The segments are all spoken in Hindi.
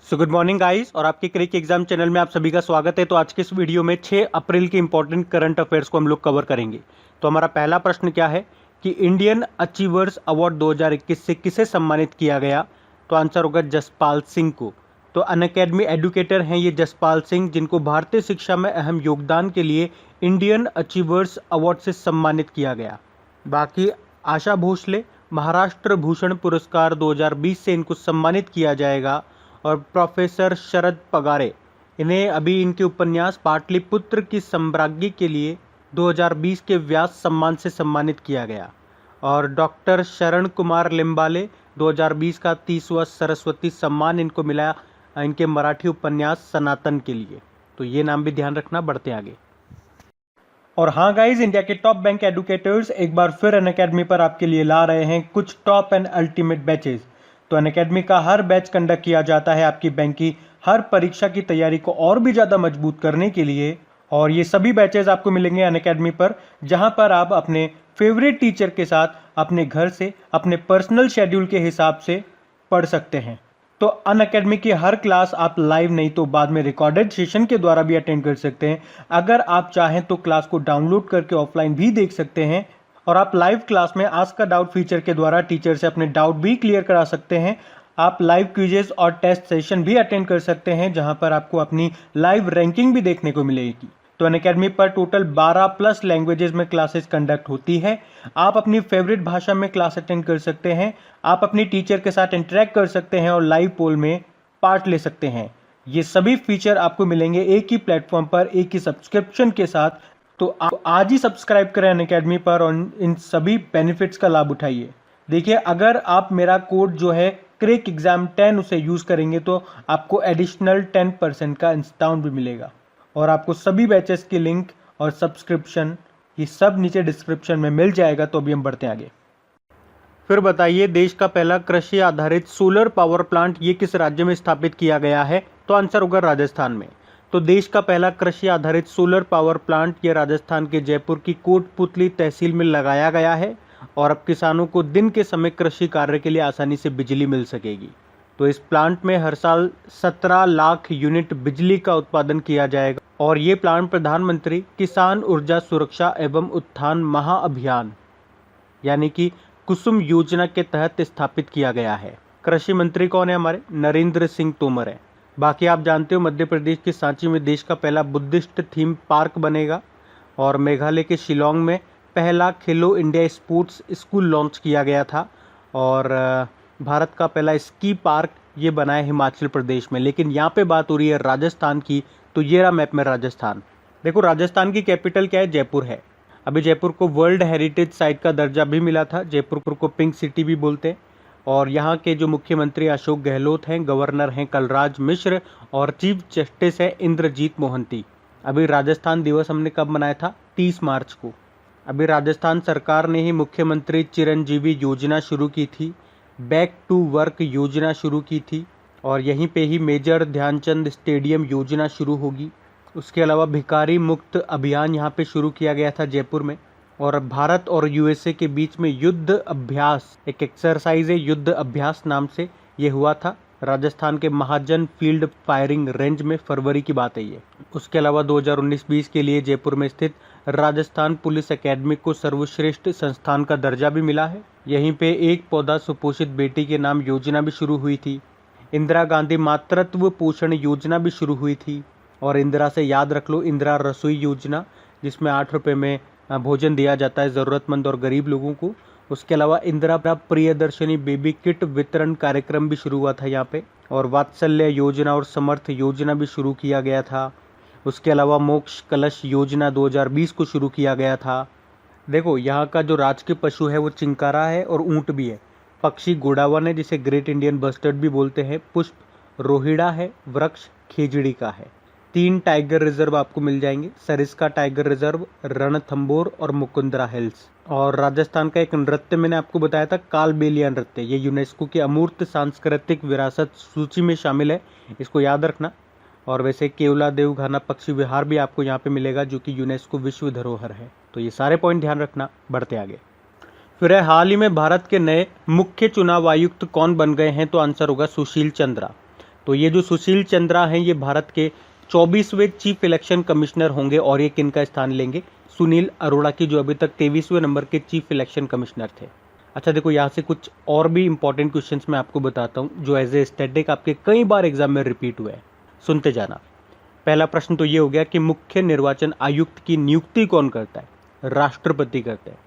सो गुड मॉर्निंग गाइस और आपके क्रिक एग्जाम चैनल में आप सभी का स्वागत है। तो आज के इस वीडियो में 6 अप्रैल के इंपॉर्टेंट करंट अफेयर्स को हम लोग कवर करेंगे। तो हमारा पहला प्रश्न क्या है कि इंडियन अचीवर्स अवार्ड 2021 से किसे सम्मानित किया गया। तो आंसर होगा जसपाल सिंह को। तो अनअकैडमी एडुकेटर हैं ये जसपाल सिंह, जिनको भारतीय शिक्षा में अहम योगदान के लिए इंडियन अचीवर्स अवार्ड से सम्मानित किया गया। बाकी आशा भोसले महाराष्ट्र भूषण पुरस्कार 2020 से इनको सम्मानित किया जाएगा। और प्रोफेसर शरद पगारे, इन्हें अभी इनके उपन्यास पाटलिपुत्र की सम्राज्ञी के लिए 2020 के व्यास सम्मान से सम्मानित किया गया। और डॉक्टर शरण कुमार लिम्बाले 2020 का 30वां सरस्वती सम्मान इनको मिला इनके मराठी उपन्यास सनातन के लिए। तो ये नाम भी ध्यान रखना, बढ़ते आगे। और हाँ गाइज, इंडिया के टॉप बैंक एडुकेटर्स एक बार फिर अनअकैडमी पर आपके लिए ला रहे हैं कुछ टॉप एंड अल्टीमेट बैचेस। तो अनअकैडमी का हर बैच कंडक्ट किया जाता है आपकी बैंक की हर परीक्षा की तैयारी को और भी ज़्यादा मजबूत करने के लिए। और ये सभी बैचेस आपको मिलेंगे अनअकैडमी पर, जहां पर आप अपने फेवरेट टीचर के साथ अपने घर से अपने पर्सनल शेड्यूल के हिसाब से पढ़ सकते हैं। तो अनअकैडमी की हर क्लास आप लाइव नहीं तो बाद में रिकॉर्डेड सेशन के द्वारा भी अटेंड कर सकते हैं। अगर आप चाहें तो क्लास को डाउनलोड करके ऑफलाइन भी देख सकते हैं। और आप लाइव क्लास में आस्क अ डाउट फीचर के द्वारा टीचर से अपने डाउट भी क्लियर करा सकते हैं। आप लाइव क्विजेस और टेस्ट सेशन भी अटेंड कर सकते हैं, जहां पर आपको अपनी लाइव रैंकिंग भी देखने को मिलेगी। तो अनअकैडमी पर टोटल 12+ लैंग्वेजेस में क्लासेस कंडक्ट होती है। आप अपनी फेवरेट भाषा में क्लास अटेंड कर सकते हैं। आप अपनी टीचर के साथ इंटरेक्ट कर सकते हैं और लाइव पोल में पार्ट ले सकते हैं। ये सभी फीचर आपको मिलेंगे एक ही प्लेटफॉर्म पर, एक ही सब्सक्रिप्शन के साथ। तो आप आज ही सब्सक्राइब करें अनअकैडमी पर और इन सभी बेनिफिट्स का लाभ उठाइए। देखिए, अगर आप मेरा कोड जो है क्रिक एग्जाम 10 उसे यूज़ करेंगे तो आपको एडिशनल 10% का डिस्काउंट भी मिलेगा। और आपको सभी बैचेस की लिंक और सब्सक्रिप्शन ये सब नीचे डिस्क्रिप्शन में मिल जाएगा। तो अभी हम बढ़ते हैं आगे। फिर बताइए, देश का पहला कृषि आधारित सोलर पावर प्लांट ये किस राज्य में स्थापित किया गया है। तो आंसर होगा राजस्थान में। तो देश का पहला कृषि आधारित सोलर पावर प्लांट ये राजस्थान के जयपुर की कोटपुतली तहसील में लगाया गया है। और अब किसानों को दिन के समय कृषि कार्य के लिए आसानी से बिजली मिल सकेगी। तो इस प्लांट में हर साल 17 लाख यूनिट बिजली का उत्पादन किया जाएगा। और ये प्लांट प्रधानमंत्री किसान ऊर्जा सुरक्षा एवं उत्थान महाअभियान यानी कि कुसुम योजना के तहत स्थापित किया गया है। कृषि मंत्री कौन है हमारे? नरेंद्र सिंह तोमर है। बाकी आप जानते हो मध्य प्रदेश के सांची में देश का पहला बुद्धिस्ट थीम पार्क बनेगा। और मेघालय के शिलोंग में पहला खेलो इंडिया स्पोर्ट्स स्कूल लॉन्च किया गया था। और भारत का पहला स्की पार्क ये बना है हिमाचल प्रदेश में। लेकिन यहाँ पे बात हो रही है राजस्थान की। तो ये रहा मैप में राजस्थान। देखो, राजस्थान की कैपिटल क्या है? जयपुर है। अभी जयपुर को वर्ल्ड हेरिटेज साइट का दर्जा भी मिला था। जयपुर को पिंक सिटी भी बोलते हैं। और यहाँ के जो मुख्यमंत्री अशोक गहलोत हैं, गवर्नर हैं कलराज मिश्र और चीफ जस्टिस है इंद्रजीत मोहंती। अभी राजस्थान दिवस हमने कब मनाया था? 30 मार्च को। अभी राजस्थान सरकार ने ही मुख्यमंत्री चिरंजीवी योजना शुरू की थी, बैक टू वर्क योजना शुरू की थी। और यहीं पे ही मेजर ध्यानचंद स्टेडियम योजना शुरू होगी। उसके अलावा भिखारी मुक्त अभियान यहाँ पे शुरू किया गया था जयपुर में। और भारत और यूएसए के बीच में युद्ध अभ्यास, एक एक्सरसाइज है युद्ध अभ्यास नाम से, ये हुआ था राजस्थान के महाजन फील्ड फायरिंग रेंज में। फरवरी की बात है ये। उसके अलावा 2019-20 के लिए जयपुर में स्थित राजस्थान पुलिस एकेडमी को सर्वश्रेष्ठ संस्थान का दर्जा भी मिला है। यहीं पे एक पौधा सुपोषित बेटी के नाम योजना भी शुरू हुई थी। इंदिरा गांधी मातृत्व पोषण योजना भी शुरू हुई थी। और इंदिरा से याद रख लो, इंदिरा रसोई योजना, जिसमें 8 रुपये में भोजन दिया जाता है ज़रूरतमंद और गरीब लोगों को। उसके अलावा इंदिरा प्रियदर्शनी बेबी किट वितरण कार्यक्रम भी शुरू हुआ था यहाँ पे। और वात्सल्य योजना और समर्थ योजना भी शुरू किया गया था। उसके अलावा मोक्ष कलश योजना 2020 को शुरू किया गया था। देखो, यहाँ का जो राजकीय पशु है वो चिंकारा है और ऊँट भी है। पक्षी गोडावन है, जिसे ग्रेट इंडियन बस्टर्ड भी बोलते हैं। पुष्प रोहिड़ा है। वृक्ष खेजड़ी का है। 3 टाइगर रिजर्व आपको मिल जाएंगे, सरिस्का टाइगर रिजर्व, रणथंबोर और मुकुंदरा हिल्स। और राजस्थान का एक नृत्य मैंने आपको बताया था, कालबेलिया नृत्य, ये यूनेस्को की अमूर्त सांस्कृतिक विरासत सूची में शामिल है, इसको याद रखना। और वैसे केवला देव घाना पक्षी विहार भी आपको यहाँ पे मिलेगा, जो कि यूनेस्को विश्व धरोहर है। तो ये सारे पॉइंट ध्यान रखना, बढ़ते आगे। फिर है, हाल ही में भारत के नए मुख्य चुनाव आयुक्त कौन बन गए हैं? तो आंसर होगा सुशील चंद्रा। तो ये जो सुशील चंद्रा हैं ये भारत के 24वें चीफ इलेक्शन कमिश्नर होंगे और ये किन का स्थान लेंगे? सुनील अरोड़ा की, जो अभी तक 23वें नंबर के चीफ इलेक्शन कमिश्नर थे। अच्छा देखो, यहाँ से कुछ और भी इंपॉर्टेंट क्वेश्चंस मैं आपको बताता हूँ जो एज ए स्टैटिक आपके कई बार एग्जाम में रिपीट हुए हैं, सुनते जाना। पहला प्रश्न तो ये हो गया कि मुख्य निर्वाचन आयुक्त की नियुक्ति कौन करता है? राष्ट्रपति करते हैं।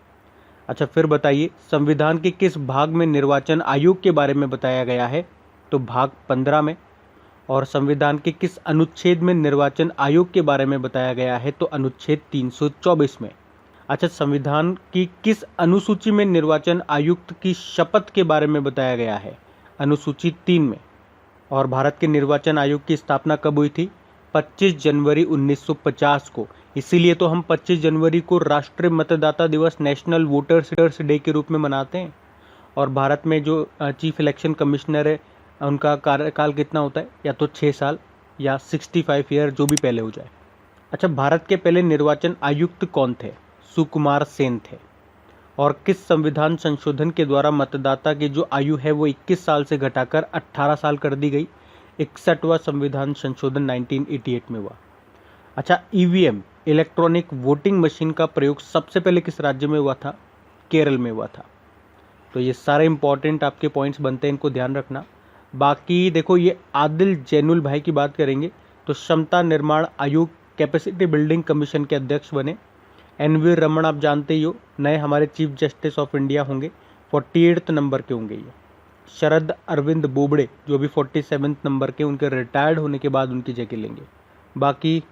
अच्छा फिर बताइए, संविधान के किस भाग में निर्वाचन आयोग के बारे में बताया गया है? तो भाग 15 में। और संविधान के किस अनुच्छेद में निर्वाचन आयोग के बारे में बताया गया है? तो अनुच्छेद 324 में। अच्छा, संविधान की किस अनुसूची में निर्वाचन आयुक्त की शपथ के बारे में बताया गया है? अनुसूची 3 में। और भारत के निर्वाचन आयोग की स्थापना कब हुई थी? 25 जनवरी 1950 को। इसीलिए तो हम 25 जनवरी को राष्ट्रीय मतदाता दिवस, नेशनल वोटर्स डे के रूप में मनाते हैं। और भारत में जो चीफ इलेक्शन कमिश्नर है उनका कार्यकाल कितना होता है? या तो 6 साल या 65 ईयर, जो भी पहले हो जाए। अच्छा, भारत के पहले निर्वाचन आयुक्त कौन थे? सुकुमार सेन थे। और किस संविधान संशोधन के द्वारा मतदाता की जो आयु है वो 21 साल से घटाकर 18 साल कर दी गई? 61वां संविधान संशोधन 1988 में हुआ। अच्छा, ईवीएम इलेक्ट्रॉनिक वोटिंग मशीन का प्रयोग सबसे पहले किस राज्य में हुआ था? केरल में हुआ था। तो ये सारे इंपॉर्टेंट आपके पॉइंट्स बनते हैं, इनको ध्यान रखना। बाकी देखो, ये आदिल जैनुल भाई की बात करेंगे तो क्षमता निर्माण आयोग कैपेसिटी बिल्डिंग कमीशन के अध्यक्ष बने। एनवी रमन आप जानते ही हो, नए हमारे चीफ जस्टिस ऑफ इंडिया होंगे, 48 नंबर के होंगे ये। शरद अरविंद बोबड़े जो भी 47 नंबर के, उनके रिटायर्ड होने के बाद उनकी जगह लेंगे। बाकी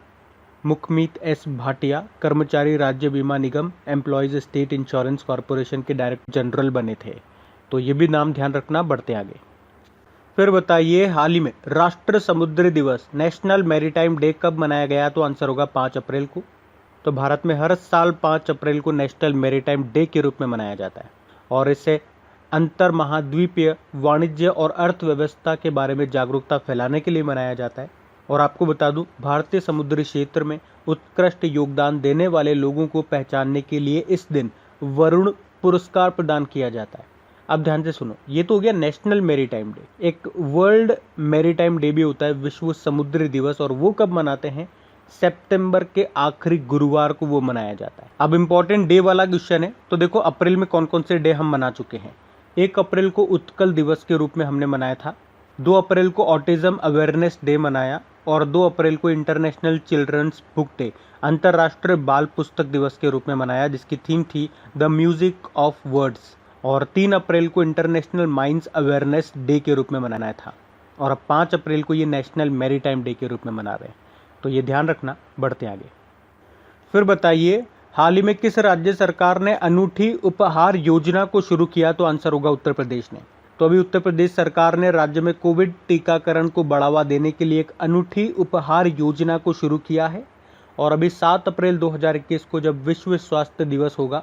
मुखमीत एस भाटिया कर्मचारी राज्य बीमा निगम एम्प्लॉयज स्टेट इंश्योरेंस कॉरपोरेशन के डायरेक्टर जनरल बने थे। तो ये भी नाम ध्यान रखना, बढ़ते आगे। फिर बताइए, हाल ही में राष्ट्रीय समुद्री दिवस नेशनल मैरीटाइम डे कब मनाया गया? तो आंसर होगा 5 अप्रैल को। तो भारत में हर साल 5 अप्रैल को नेशनल मैरीटाइम डे के रूप में मनाया जाता है और इसे अंतर महाद्वीपीय वाणिज्य और अर्थव्यवस्था के बारे में जागरूकता फैलाने के लिए मनाया जाता है। और आपको बता दूं, भारतीय समुद्री क्षेत्र में उत्कृष्ट योगदान देने वाले लोगों को पहचानने के लिए इस दिन वरुण पुरस्कार प्रदान किया जाता है। अब ध्यान से सुनो, ये तो हो गया नेशनल मैरीटाइम डे। एक वर्ल्ड मैरीटाइम डे भी होता है, विश्व समुद्री दिवस, और वो कब मनाते हैं? सितंबर के आखिरी गुरुवार को वो मनाया जाता है। अब इंपॉर्टेंट डे वाला क्वेश्चन है, तो देखो अप्रैल में कौन कौन से डे हम मना चुके हैं। 1 अप्रैल को उत्कल दिवस के रूप में हमने मनाया था। 2 अप्रैल को ऑटिज्म अवेयरनेस डे मनाया और 2 अप्रैल को इंटरनेशनल चिल्ड्रंस बुक डे, अंतर्राष्ट्रीय बाल पुस्तक दिवस के रूप में मनाया, जिसकी थीम थी द म्यूजिक ऑफ वर्ड्स। और 3 अप्रैल को इंटरनेशनल माइंस अवेयरनेस डे के रूप में मनाया था। और अब 5 अप्रैल को ये नेशनल मैरीटाइम डे के रूप में मना रहे हैं। तो ये ध्यान रखना, बढ़ते आगे। फिर बताइए, हाल ही में किस राज्य सरकार ने अनूठी उपहार योजना को शुरू किया? तो आंसर होगा उत्तर प्रदेश ने। तो अभी उत्तर प्रदेश सरकार ने राज्य में कोविड टीकाकरण को बढ़ावा देने के लिए एक अनूठी उपहार योजना को शुरू किया है। और अभी 7 अप्रैल 2021 को जब विश्व स्वास्थ्य दिवस होगा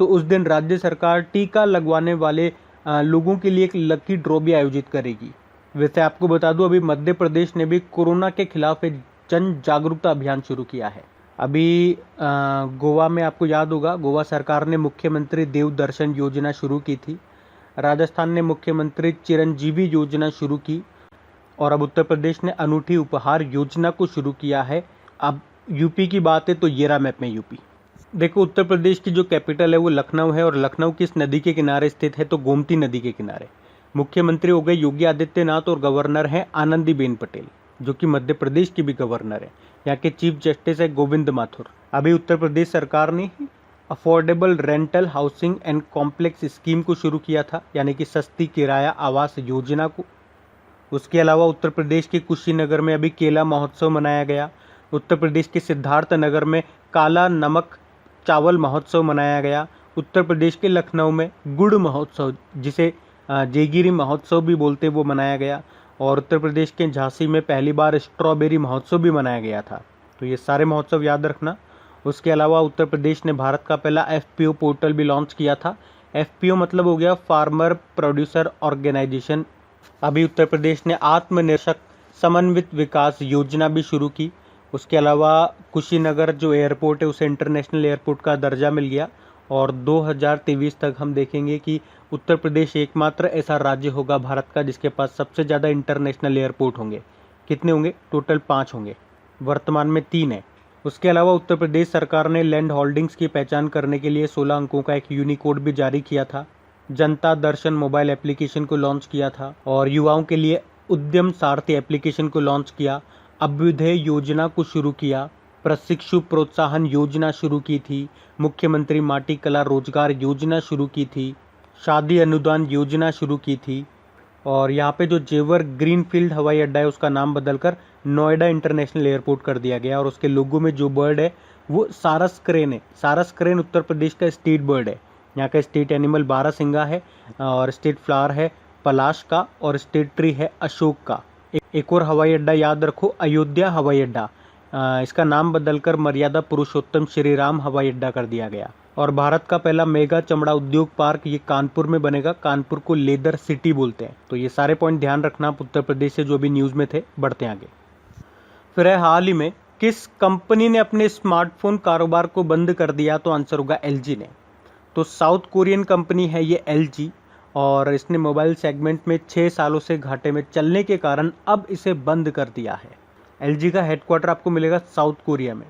तो उस दिन राज्य सरकार टीका लगवाने वाले लोगों के लिए एक लकी ड्रॉ भी आयोजित करेगी। वैसे आपको बता दूं, अभी मध्य प्रदेश ने भी कोरोना के खिलाफ एक जन जागरूकता अभियान शुरू किया है। अभी गोवा में आपको याद होगा, गोवा सरकार ने मुख्यमंत्री देव दर्शन योजना शुरू की थी। राजस्थान ने मुख्यमंत्री चिरंजीवी योजना शुरू की। और अब उत्तर प्रदेश ने अनूठी उपहार योजना को शुरू किया है। अब यूपी की बात है तो ये रहा मैप में यूपी। देखो, उत्तर प्रदेश की जो कैपिटल है वो लखनऊ है और लखनऊ किस नदी के किनारे स्थित है? तो गोमती नदी के किनारे। मुख्यमंत्री हो गए योगी आदित्यनाथ और गवर्नर हैं आनंदीबेन पटेल, जो कि मध्य प्रदेश की भी गवर्नर है। यहाँ के चीफ जस्टिस है गोविंद माथुर। अभी उत्तर प्रदेश सरकार ने affordable rental housing and complex scheme को शुरू किया था, यानी कि सस्ती किराया आवास योजना को। उसके अलावा उत्तर प्रदेश के कुशीनगर में अभी केला महोत्सव मनाया गया। उत्तर प्रदेश के सिद्धार्थ नगर में काला नमक चावल महोत्सव मनाया गया। उत्तर प्रदेश के लखनऊ में गुड़ महोत्सव, जिसे जेगिरी महोत्सव भी बोलते, वो मनाया गया। और उत्तर प्रदेश के झांसी में पहली बार स्ट्रॉबेरी महोत्सव भी मनाया गया था। तो ये सारे महोत्सव याद रखना। उसके अलावा उत्तर प्रदेश ने भारत का पहला एफपीओ पोर्टल भी लॉन्च किया था। एफपीओ मतलब हो गया फार्मर प्रोड्यूसर ऑर्गेनाइजेशन। अभी उत्तर प्रदेश ने आत्मनिर्भर समन्वित विकास योजना भी शुरू की। उसके अलावा कुशीनगर जो एयरपोर्ट है उसे इंटरनेशनल एयरपोर्ट का दर्जा मिल गया। और 2023 तक हम देखेंगे कि उत्तर प्रदेश एकमात्र ऐसा राज्य होगा भारत का जिसके पास सबसे ज़्यादा इंटरनेशनल एयरपोर्ट होंगे। कितने होंगे? टोटल 5 होंगे, वर्तमान में 3 है। उसके अलावा उत्तर प्रदेश सरकार ने लैंड होल्डिंग्स की पहचान करने के लिए 16 अंकों का एक यूनिकोड भी जारी किया था। जनता दर्शन मोबाइल एप्लीकेशन को लॉन्च किया था और युवाओं के लिए उद्यम सारथी एप्लीकेशन को लॉन्च किया। अभ्युदय योजना को शुरू किया, प्रशिक्षु प्रोत्साहन योजना शुरू की थी, मुख्यमंत्री माटी कला रोजगार योजना शुरू की थी, शादी अनुदान योजना शुरू की थी और यहाँ पे जो जेवर ग्रीनफील्ड हवाई अड्डा है उसका नाम बदलकर नोएडा इंटरनेशनल एयरपोर्ट कर दिया गया और उसके लोगो में जो बर्ड है वो सारस क्रेन है। सारस क्रेन उत्तर प्रदेश का स्टेट बर्ड है। यहाँ का स्टेट एनिमल बारहसिंगा है और स्टेट फ्लावर है पलाश का और स्टेट ट्री है अशोक का। एक और हवाई अड्डा याद रखो, अयोध्या हवाई अड्डा, इसका नाम बदलकर मर्यादा पुरुषोत्तम श्री राम हवाई अड्डा कर दिया गया। और भारत का पहला मेगा चमड़ा उद्योग पार्क ये कानपुर में बनेगा। कानपुर को लेदर सिटी बोलते हैं। तो ये सारे पॉइंट ध्यान रखना आप उत्तर प्रदेश से जो भी न्यूज़ में थे। बढ़ते हैं आगे। फिर है हाल ही में किस कंपनी ने अपने स्मार्टफोन कारोबार को बंद कर दिया? तो आंसर होगा LG ने। तो साउथ कोरियन कंपनी है ये LG और इसने मोबाइल सेगमेंट में 6 सालों से घाटे में चलने के कारण अब इसे बंद कर दिया है। LG का हेडक्वार्टर आपको मिलेगा साउथ कोरिया में,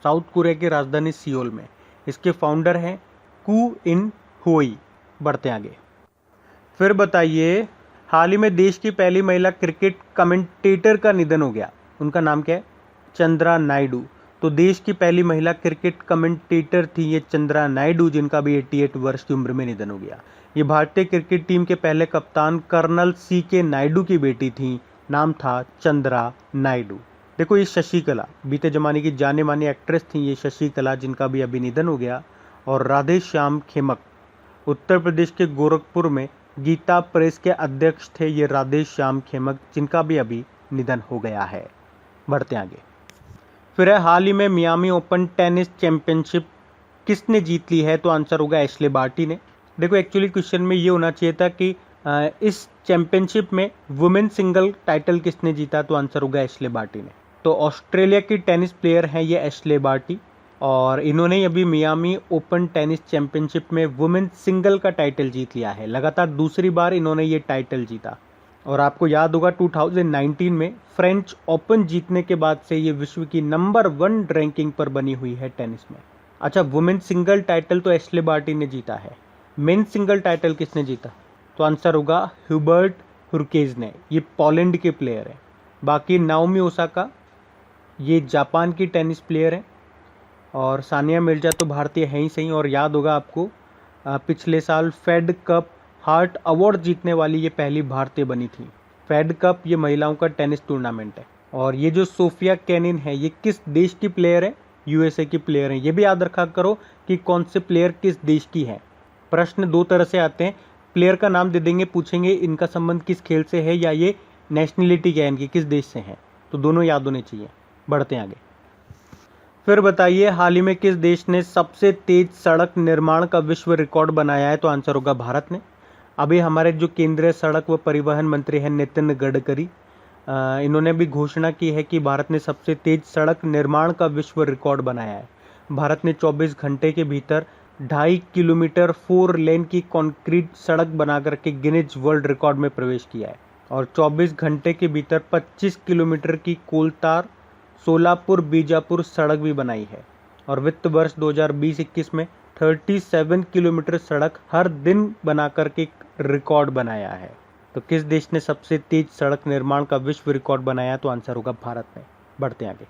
साउथ कोरिया की राजधानी सियोल में। इसके फाउंडर हैं कू इन हुई। बढ़ते आगे। फिर बताइए, हाल ही में देश की पहली महिला क्रिकेट कमेंटेटर का निधन हो गया। उनका नाम क्या है? चंद्रा नायडू। तो देश की पहली महिला क्रिकेट कमेंटेटर थी ये चंद्रा नायडू, जिनका भी 88 वर्ष की उम्र में निधन हो गया। ये भारतीय क्रिकेट टीम के पहले कप्तान कर्नल CK नायडू की बेटी थी। नाम था चंद्रा नायडू। देखो ये शशिकला, बीते जमाने की जाने मानी एक्ट्रेस थी ये शशिकला, जिनका भी अभी निधन हो गया। और राधे श्याम खेमक, उत्तर प्रदेश के गोरखपुर में गीता प्रेस के अध्यक्ष थे ये राधे श्याम खेमक, जिनका भी अभी निधन हो गया है। बढ़ते आगे। फिर है हाल ही में मियामी ओपन टेनिस चैंपियनशिप किसने जीत ली है? तो आंसर होगा एशले बार्टी ने। देखो एक्चुअली क्वेश्चन में ये होना चाहिए था कि इस चैंपियनशिप में वुमेन सिंगल टाइटल किसने जीता? तो आंसर होगा एशले बार्टी ने। तो ऑस्ट्रेलिया की टेनिस प्लेयर हैं ये एशले बार्टी और इन्होंने अभी मियामी ओपन टेनिस चैंपियनशिप में वुमेन सिंगल का टाइटल जीत लिया है। लगातार दूसरी बार इन्होंने ये टाइटल जीता। और आपको याद होगा 2019 में फ्रेंच ओपन जीतने के बाद से ये विश्व की नंबर 1 रैंकिंग पर बनी हुई है टेनिस में। अच्छा, वुमेन सिंगल टाइटल तो एशले बार्टी ने जीता है। मेन सिंगल टाइटल किसने जीता? तो आंसर होगा ह्यूबर्ट हुर्केज ने। ये पोलैंड के प्लेयर है। बाकी नाओमी ओसाका ये जापान की टेनिस प्लेयर है और सानिया मिर्जा तो भारतीय हैं ही सही। और याद होगा आपको पिछले साल फेड कप हार्ट अवार्ड जीतने वाली ये पहली भारतीय बनी थी। फेड कप ये महिलाओं का टेनिस टूर्नामेंट है। और ये जो सोफिया केनिन है ये किस देश की प्लेयर है? USA की प्लेयर है। ये भी याद रखा करो कि कौन से प्लेयर किस देश की है। प्रश्न 2 तरह से आते हैं, प्लेयर का नाम दे देंगे, पूछेंगे इनका संबंध किस खेल से है या ये नेशनलिटी क्या है इनकी, किस देश से है। तो दोनों याद होने चाहिए। बढ़ते हैं आगे। फिर बताइए, हाल ही में किस देश ने सबसे तेज सड़क निर्माण का विश्व रिकॉर्ड बनाया है? तो आंसर होगा भारत ने। अभी हमारे जो केंद्रीय सड़क व परिवहन मंत्री हैं नितिन गडकरी, इन्होंने भी घोषणा की है कि भारत ने सबसे तेज सड़क निर्माण का विश्व रिकॉर्ड बनाया है। भारत ने 24 घंटे के भीतर 2.5 किलोमीटर 4 लेन की कंक्रीट सड़क बना करके गिनीज वर्ल्ड रिकॉर्ड में प्रवेश किया है। और 24 घंटे के भीतर 25 किलोमीटर की कोलतार सोलापुर बीजापुर सड़क भी बनाई है। और वित्त वर्ष 2020-21 में 37 किलोमीटर सड़क हर दिन बना करके रिकॉर्ड बनाया है। तो किस देश ने सबसे तेज सड़क निर्माण का विश्व रिकॉर्ड बनाया? तो आंसर होगा भारत ने। बढ़ते आगे।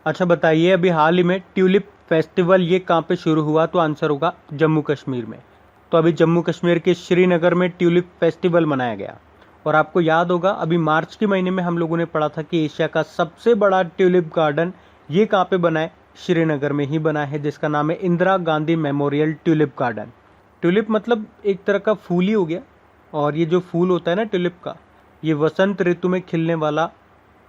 अच्छा बताइए, अभी हाल ही में ट्यूलिप फेस्टिवल ये कहाँ पे शुरू हुआ? तो आंसर होगा जम्मू कश्मीर में। तो अभी जम्मू कश्मीर के श्रीनगर में ट्यूलिप फेस्टिवल मनाया गया। और आपको याद होगा अभी मार्च के महीने में हम लोगों ने पढ़ा था कि एशिया का सबसे बड़ा ट्यूलिप गार्डन ये कहाँ पे बना है? श्रीनगर में ही बना है, जिसका नाम है Indira Gandhi memorial tulip garden. Tulip मतलब एक तरह का फूल ही हो गया। और ये जो फूल होता है ना ट्यूलिप का, ये वसंत ऋतु में खिलने वाला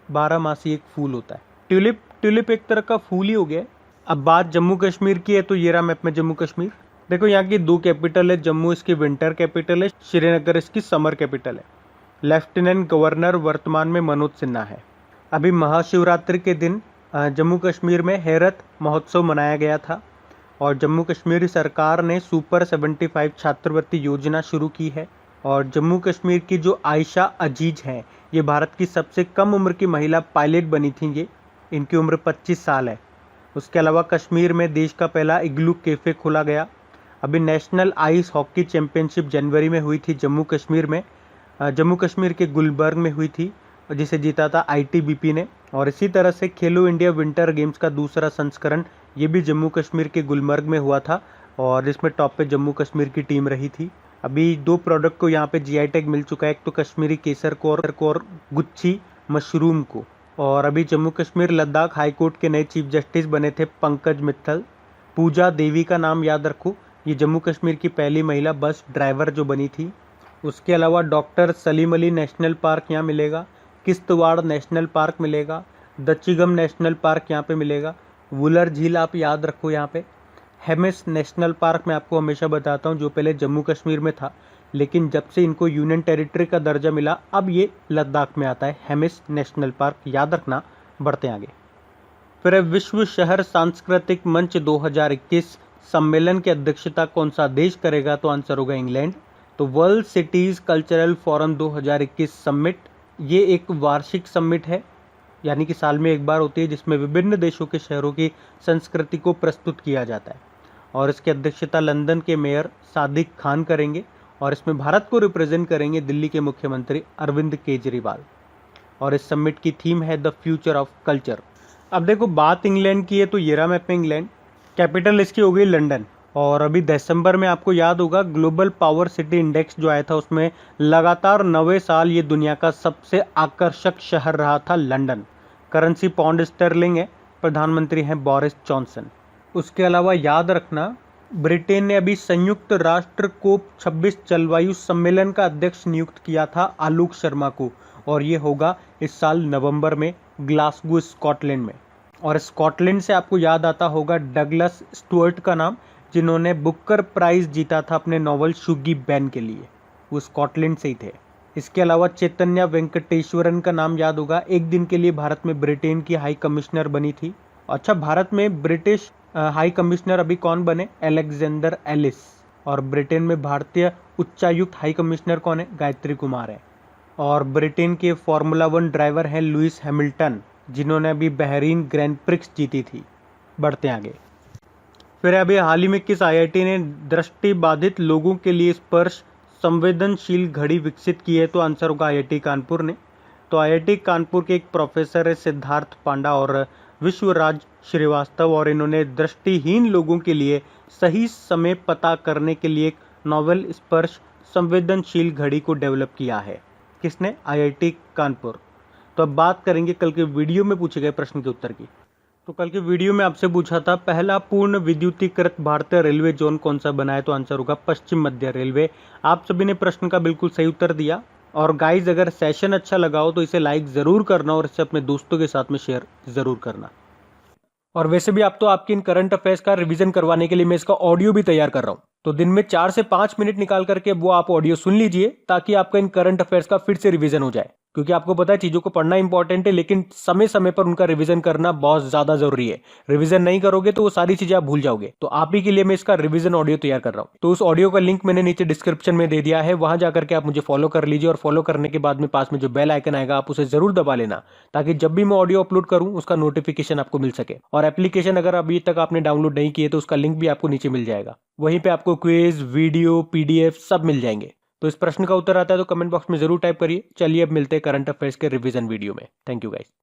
12मासी एक फूल होता है। ट्यूलिप एक तरह का फूल ही हो गया। अब बात जम्मू कश्मीर की है तो ये रहा मैप में जम्मू कश्मीर। देखो यहाँ की 2 कैपिटल है, जम्मू इसकी विंटर कैपिटल है, श्रीनगर इसकी समर कैपिटल है। लेफ्टिनेंट गवर्नर वर्तमान में मनोज सिन्हा है। अभी महाशिवरात्रि के दिन जम्मू कश्मीर में हेरत महोत्सव मनाया गया था और जम्मू कश्मीर सरकार ने सुपर 75 छात्रवृत्ति योजना शुरू की है। और जम्मू कश्मीर की जो आयशा अजीज हैं, ये भारत की सबसे कम उम्र की महिला पायलट बनी थी। इनकी उम्र 25 साल है। उसके अलावा कश्मीर में देश का पहला इग्लू कैफ़े खोला गया। अभी नेशनल आइस हॉकी चैंपियनशिप जनवरी में हुई थी जम्मू कश्मीर में। जम्मू कश्मीर के गुलबर्ग में हुई थी, जिसे जीता था ITBP ने। और इसी तरह से खेलो इंडिया विंटर गेम्स का दूसरा संस्करण ये भी जम्मू कश्मीर के गुलमर्ग में हुआ था, और इसमें टॉप पे जम्मू कश्मीर की टीम रही थी। अभी 2 प्रोडक्ट को यहाँ पे GI टैग मिल चुका है, एक तो कश्मीरी केसर को और गुच्छी मशरूम को। और अभी जम्मू कश्मीर लद्दाख हाई कोर्ट के नए चीफ जस्टिस बने थे पंकज मित्तल। पूजा देवी का नाम याद रखो, ये जम्मू कश्मीर की पहली महिला बस ड्राइवर जो बनी थी। उसके अलावा doctor Salim Ali national park यहाँ मिलेगा, किश्तवाड़ नेशनल पार्क मिलेगा, दच्चीगम नेशनल पार्क यहाँ पे मिलेगा, वुलर झील आप याद रखो यहाँ पे। हेमिस नेशनल पार्क मैं आपको हमेशा बताता हूँ, जो पहले जम्मू कश्मीर में था, लेकिन जब से इनको यूनियन टेरिटरी का दर्जा मिला अब ये लद्दाख में आता है। हेमिस नेशनल पार्क याद रखना। बढ़ते आगे। फिर विश्व शहर सांस्कृतिक मंच 2021 सम्मेलन की अध्यक्षता कौन सा देश करेगा? तो आंसर होगा इंग्लैंड। तो world cities cultural forum 2021 summit, ये एक वार्षिक समिट है, यानी कि साल में एक बार होती है, जिसमें विभिन्न देशों के शहरों की संस्कृति को प्रस्तुत किया जाता है। और इसकी अध्यक्षता लंदन के मेयर सादिक खान करेंगे, और इसमें भारत को रिप्रेजेंट करेंगे दिल्ली के मुख्यमंत्री अरविंद केजरीवाल। और इस समिट की थीम है द फ्यूचर ऑफ कल्चर। अब देखो, बात इंग्लैंड की है तो ये रहा मैप में इंग्लैंड, कैपिटल इसकी हो गई लंदन। और अभी दिसंबर में आपको याद होगा ग्लोबल पावर सिटी इंडेक्स जो आया था, उसमें लगातार 9वें साल ये दुनिया का सबसे आकर्षक शहर रहा था लंदन। करेंसी पाउंड स्टर्लिंग है, प्रधानमंत्री हैं बोरिस जॉनसन। उसके अलावा याद रखना, ब्रिटेन ने अभी संयुक्त राष्ट्र कोप 26 जलवायु सम्मेलन का अध्यक्ष नियुक्त किया था आलोक शर्मा को, और ये होगा इस साल नवंबर में ग्लासगो स्कॉटलैंड में। और स्कॉटलैंड से आपको याद आता होगा डगलस स्टुअर्ट का नाम, जिन्होंने बुकर प्राइज जीता था अपने नॉवल शुगी बैन के लिए, वो स्कॉटलैंड से ही थे। इसके अलावा चैतन्या वेंकटेश्वरन का नाम याद होगा, एक दिन के लिए भारत में ब्रिटेन की हाई कमिश्नर बनी थी। अच्छा, भारत में ब्रिटिश हाई कमिश्नर अभी कौन बने? Alexander Alice. और ब्रिटेन में भारतीय उच्चायुक्त हाई कमिश्नर कौन है? गायत्री कुमार है। और ब्रिटेन के फॉर्मूला 1 ड्राइवर हैं लुइस हैमिल्टन, जिन्होंने अभी बहरीन ग्रैंड प्रिक्स जीती थी। बढ़ते आगे। फिर अभी हाल ही में किस IIT ने दृष्टि बाधित लोगों के लिए स्पर्श संवेदनशील घड़ी विकसित की है? तो आंसर होगा IIT कानपुर ने। तो IIT कानपुर के एक प्रोफेसर है सिद्धार्थ पांडा और विश्वराज श्रीवास्तव, और इन्होंने दृष्टिहीन लोगों के लिए सही समय पता करने के लिए एक नॉवेल स्पर्श संवेदनशील घड़ी को डेवलप किया है। किसने? IIT कानपुर। तो अब बात करेंगे कल के वीडियो में पूछे गए प्रश्न के उत्तर की। तो कल के वीडियो में आपसे पूछा था पहला पूर्ण विद्युतीकृत भारतीय रेलवे जोन कौन सा बना है? तो आंसर होगा पश्चिम मध्य रेलवे। आप सभी ने प्रश्न का बिल्कुल सही उत्तर दिया। और गाइज, अगर सेशन अच्छा लगा हो तो इसे लाइक ज़रूर करना और इसे अपने दोस्तों के साथ में शेयर ज़रूर करना। और वैसे भी आप तो आपकी इन करंट अफेयर्स का रिवीजन करवाने के लिए मैं इसका ऑडियो भी तैयार कर रहा हूँ, तो दिन में 4 से 5 मिनट निकाल करके वो आप ऑडियो सुन लीजिए, ताकि आपका इन करंट अफेयर्स का फिर से रिवीजन हो जाए। क्योंकि आपको पता है चीज़ों को पढ़ना इंपॉर्टेंट है, लेकिन समय समय पर उनका रिवीजन करना बहुत ज़्यादा जरूरी है। रिवीजन नहीं करोगे तो वो सारी चीज़ें आप भूल जाओगे। तो आप ही के लिए मैं इसका रिवीजन ऑडियो तैयार कर रहा हूँ। तो उस ऑडियो का लिंक मैंने नीचे डिस्क्रिप्शन में दे दिया है, वहां जाकर के आप मुझे फॉलो कर लीजिए। और फॉलो करने के बाद में पास में जो बेल आइकन आएगा आप उसे जरूर दबा लेना, ताकि जब भी मैं ऑडियो अपलोड करूँ उसका नोटिफिकेशन आपको मिल सके। और एप्लीकेशन अगर अभी तक आपने डाउनलोड नहीं किए तो उसका लिंक भी आपको नीचे मिल जाएगा। वहीं पे आपको क्विज, वीडियो, PDF सब मिल जाएंगे। तो इस प्रश्न का उत्तर आता है तो कमेंट बॉक्स में जरूर टाइप करिए। चलिए अब मिलते हैं करंट अफेयर्स के रिवीजन वीडियो में। Thank you guys.